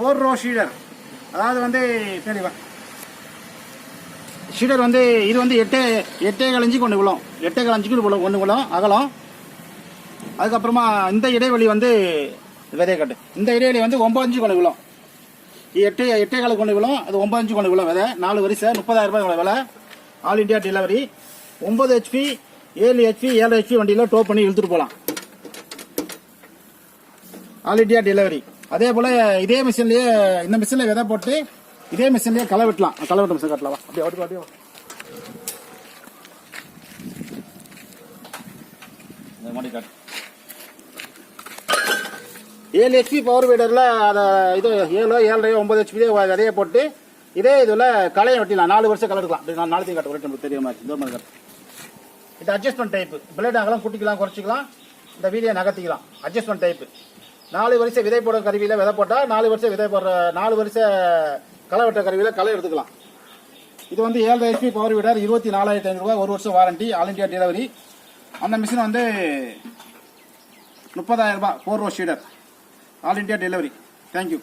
4 row seeder. அதாவது வந்து தெளிவா ஷீடர் வந்து இது வந்து 8.25 இன்ச்சு கொண்டு விழும். 8.25 இன்ச்சுக்கு கொண்டு விழும் அகலம். அதுக்கப்புறமா இந்த இடைவெளி வந்து விதைய கட்டு. இந்த இடைவெளி வந்து 9 இன்ச்சு கொண்டு விழும். 8.25 கொண்டு விழும். அது 9 இன்ச்சு கொண்டு விழும் விதை. 4 வரிசை 30,000 ரூபாய் விலை. All India delivery. 9 HP 7 HP 7 HP வண்டியில் டோ பண்ணி இழுத்துட்டு போகலாம். All India delivery. அதே போல இதே மிஷின்லயே இந்த மிஷின்ல விதை போட்டு இதே மிஷின்லயே களை வெட்டலாம். களை வெட்ட மிஷின் கட்டலாம். அப்படியே அப்படியே இந்த மாதிரி காட்டு. 7 HP பவர் வீடர்ல அதை இது 7 7 9 HP விதையை போட்டு இதே இதுல களையை வெட்டிடலாம். 4 வருஷம் களை எடுக்கலாம். நான் நாளைக்கு காட்டு நமக்கு தெரியும் மாதிரி இந்த மாதிரி காட்டு. இது அட்ஜஸ்ட்மெண்ட் டைப். பிளேட் ஆகலாம், குட்டிக்கலாம், குறைச்சிக்கலாம். இந்த வீடியோ நகர்த்திக்கலாம். Adjustment type. 4 வருஷம் விதை போடுற கருவியில விதை போட்டா 4 வருஷம் விதை போடுற 4 வருஷம் களை வெட்ட கருவியில களை எடுத்துக்கலாம். இது வந்து 7 HP பவர் வீடர் 24,500 ரூபாய், 1 வருஷம் வாரண்டி, ஆல் இண்டியா டெலிவரி. அந்த மிஷின் வந்து 30,000 ரூபாய், 4 row seeder, all India delivery. Thank you.